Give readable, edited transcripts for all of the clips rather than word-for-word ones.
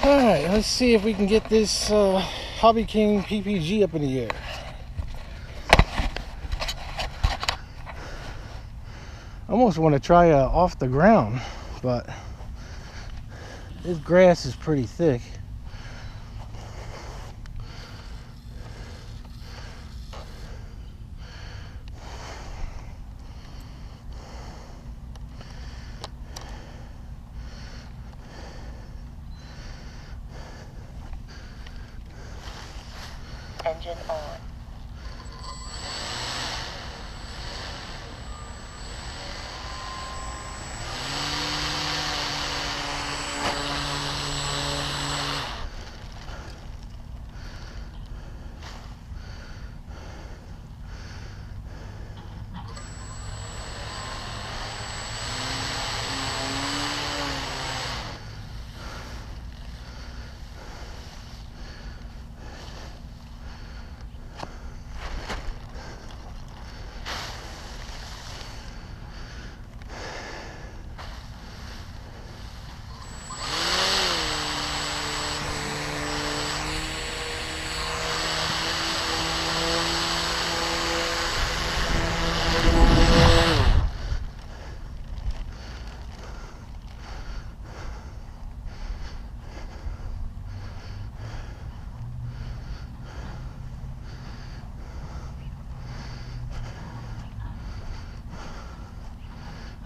Alright, let's see if we can get this Hobby King PPG up in the air. I almost want to try off the ground, but this grass is pretty thick. Engine on.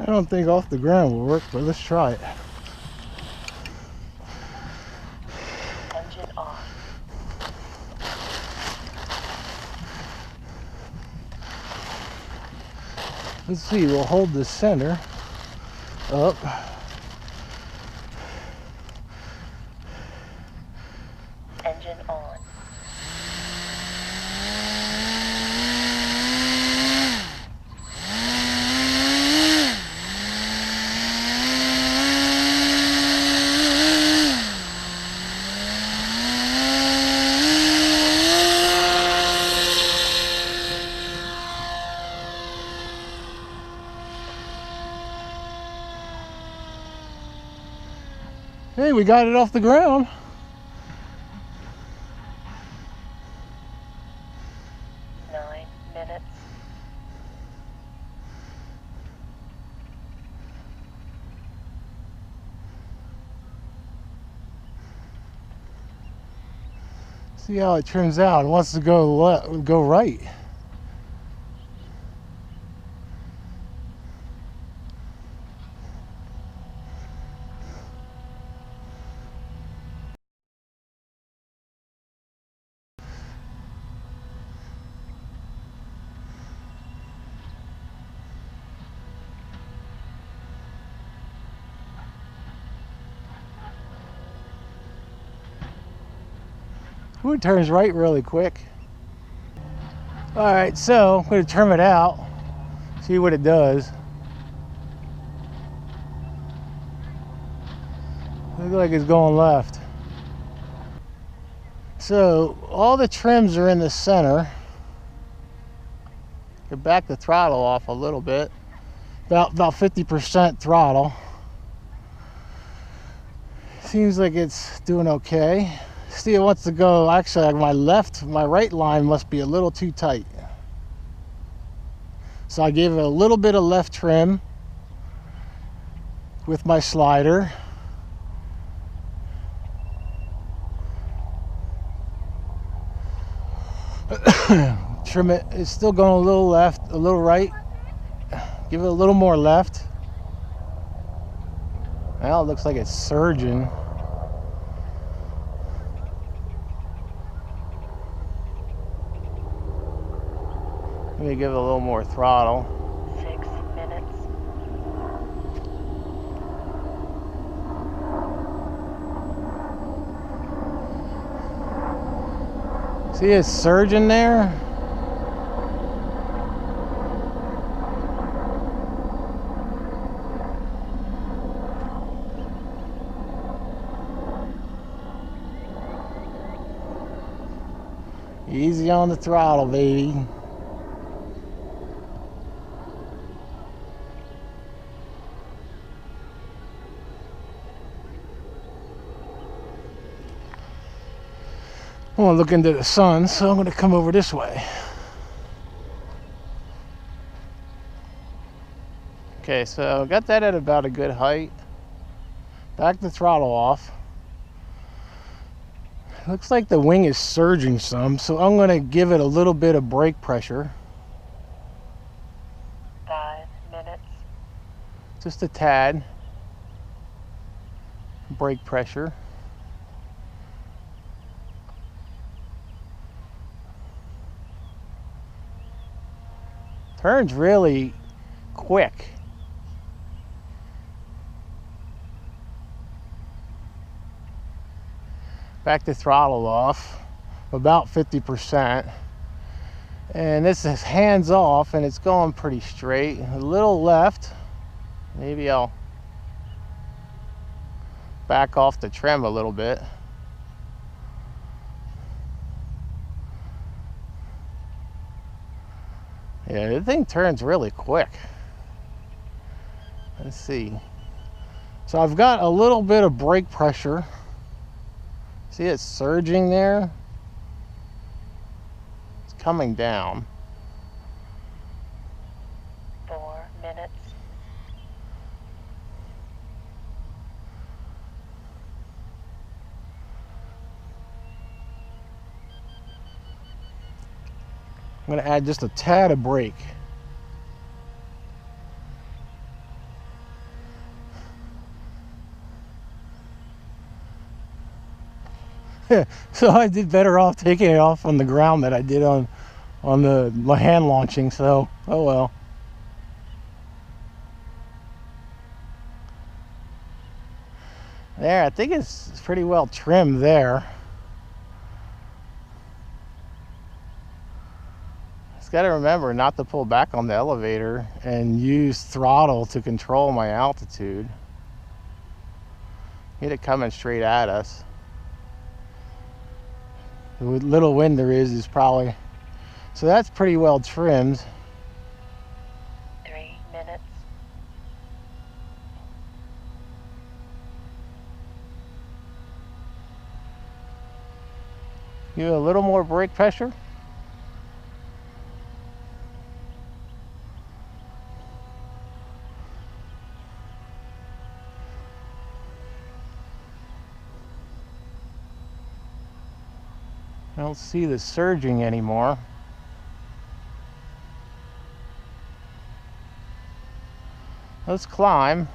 I don't think off the ground will work, but let's try it. Engine off. Let's see, we'll hold the center up. Engine on. Hey, we got it off the ground. Minutes. See how it trims out. It wants to go right. Ooh, it turns right really quick. Alright, so I'm going to trim it out, see what it does. Looks like it's going left. So all the trims are in the center. Could back the throttle off a little bit, about 50% throttle. Seems like it's doing okay. See, it wants to go, actually my right line must be a little too tight. So I gave it a little bit of left trim with my slider. Trim it, it's still going a little left, a little right. Give it a little more left. Now it looks like it's surging. Let me give it a little more throttle. 6 minutes. See it's surging there? Easy on the throttle, baby. I want to look into the sun, so I'm going to come over this way. Okay, so got that at about a good height. Back the throttle off. Looks like the wing is surging some, so I'm going to give it a little bit of brake pressure. 5 minutes. Just a tad. Brake pressure. Turns really quick. Back the throttle off, about 50%. And this is hands off and it's going pretty straight. A little left. Maybe I'll back off the trim a little bit. Yeah, the thing turns really quick. Let's see. So I've got a little bit of brake pressure. See it surging there? It's coming down. 4 minutes. I'm going to add just a tad of brake. So I did better off taking it off on the ground than I did on my hand launching, so oh well. There, I think it's pretty well trimmed there. Just got to remember not to pull back on the elevator and use throttle to control my altitude. Get it coming straight at us. The little wind there is probably, so that's pretty well trimmed. 3 minutes. Give it a little more brake pressure. I don't see the surging anymore. Let's climb.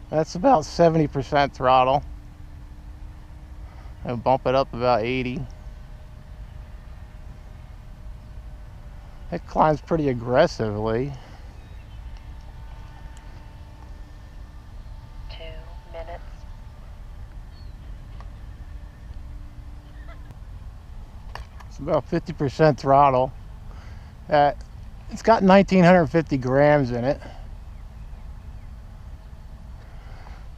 That's about 70% throttle. I'll bump it up about 80. It climbs pretty aggressively. 2 minutes. It's about 50% throttle. It's got 1,950 grams in it.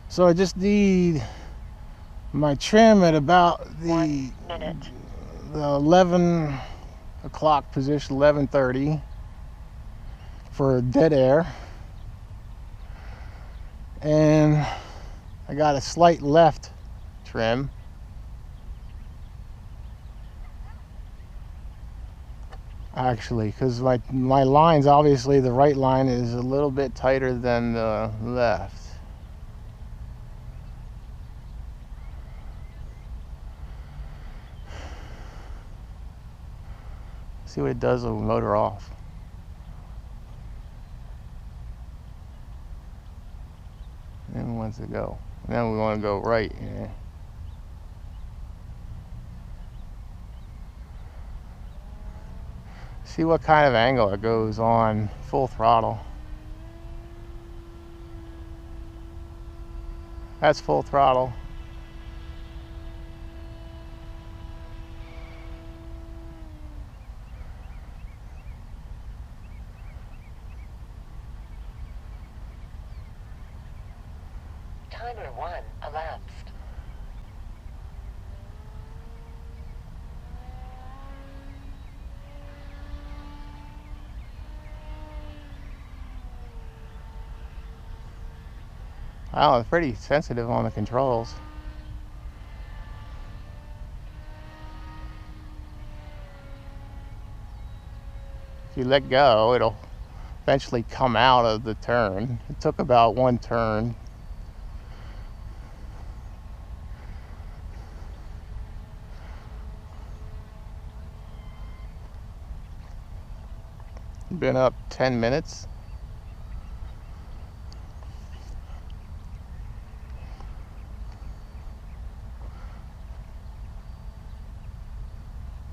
So I just need my trim at about the 1 minute. the 11 o'clock position, 11:30 for dead air, and I got a slight left trim. Actually, because my lines, obviously the right line is a little bit tighter than the left. See what it does with the motor off. And once it go, then we want to go right. Yeah. See what kind of angle it goes on full throttle. That's full throttle. Timer 1 elapsed. I don't know, it's pretty sensitive on the controls. If you let go, it'll eventually come out of the turn. It took about one turn. Been up 10 minutes.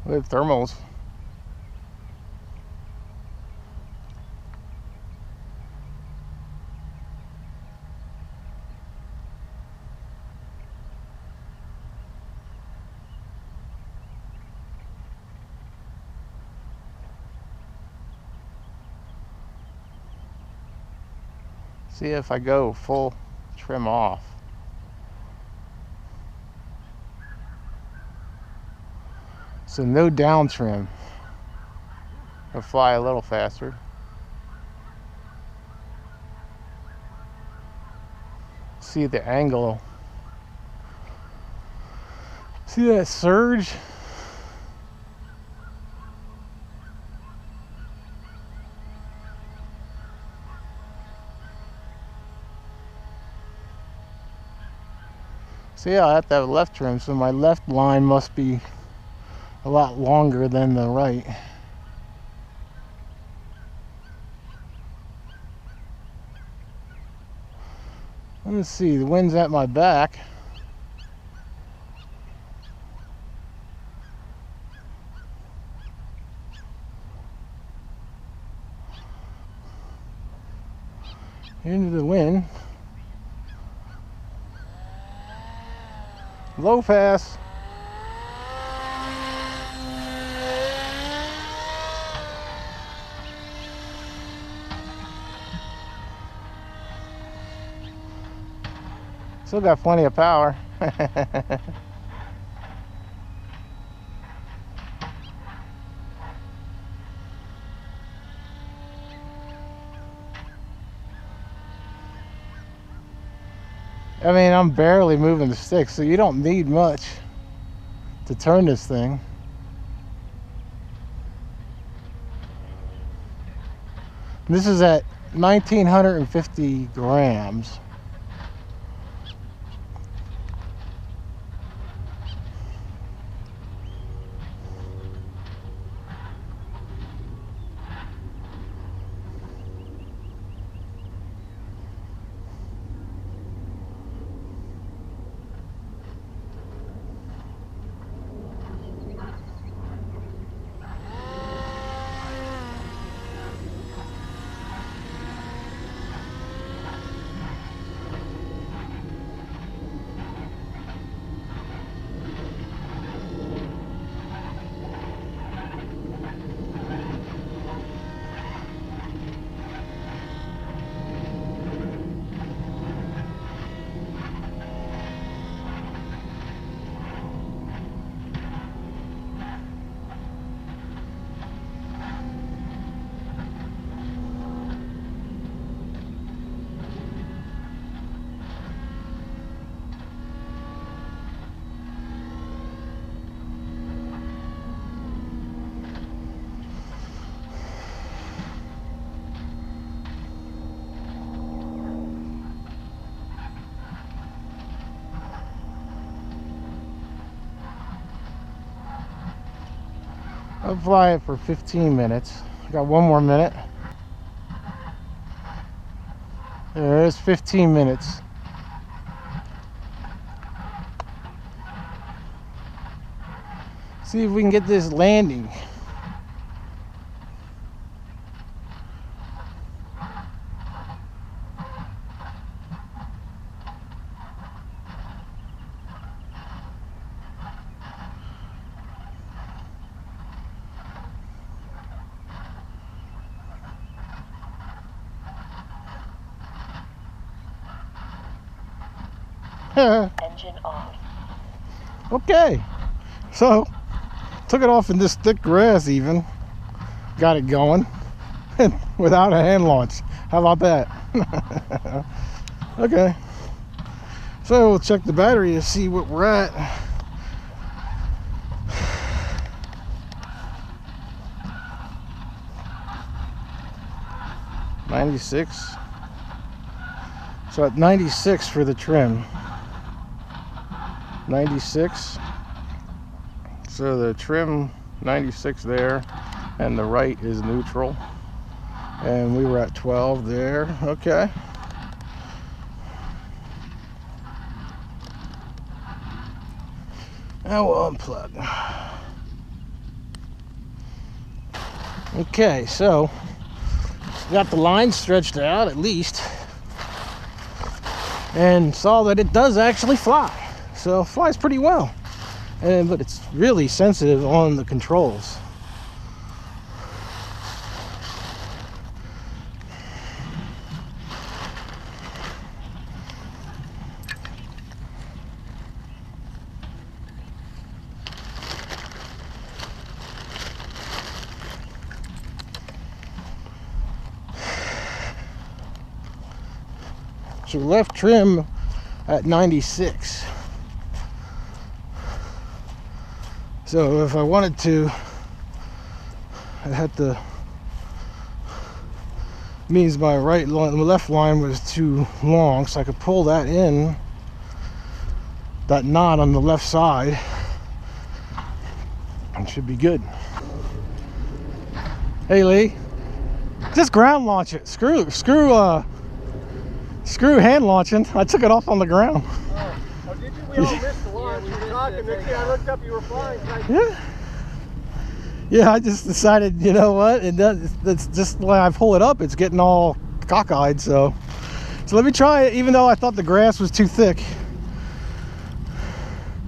We have thermals. See if I go full trim off. So no down trim. I'll fly a little faster. See the angle. See that surge? See, I have to have left trim, so my left line must be a lot longer than the right. Let's see, the wind's at my back. Into the wind. Low pass. Still got plenty of power. I mean, I'm barely moving the stick, so you don't need much to turn this thing. This is at 1950 grams. I'll fly it for 15 minutes. I got one more minute. There's 15 minutes. See if we can get this landing. Engine off. Okay, so took it off in this thick grass even. Got it going without a hand launch. How about that? Okay. So we'll check the battery to see what we're at. $96. So at 96 for the trim. 96. So the trim 96 there, and the right is neutral. And we were at 12 there. Okay. Now we'll unplug. Okay, so got the line stretched out at least, and saw that it does actually fly. So it flies pretty well, but it's really sensitive on the controls. So left trim at 96. So if I wanted to, I had to, means my right line, the left line was too long, so I could pull that in, that knot on the left side, and should be good. Hey Lee, just ground launch it. Screw hand launching. I took it off on the ground. Oh, did you? We all missed the launch. We were talking. Next thing I looked up, you were flying. Yeah, I just decided, you know what? It's just when I pull it up, it's getting all cockeyed. So let me try it, even though I thought the grass was too thick. You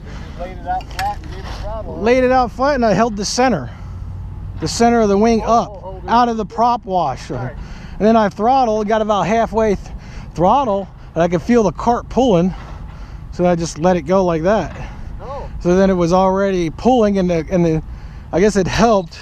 just laid it out flat and gave it throttle. Laid it out flat, and I held the center of the wing up, out of the prop wash. Right. And then I throttled, got about halfway throttle, and I could feel the cart pulling, so I just let it go like that. Oh. So then it was already pulling, and I guess it helped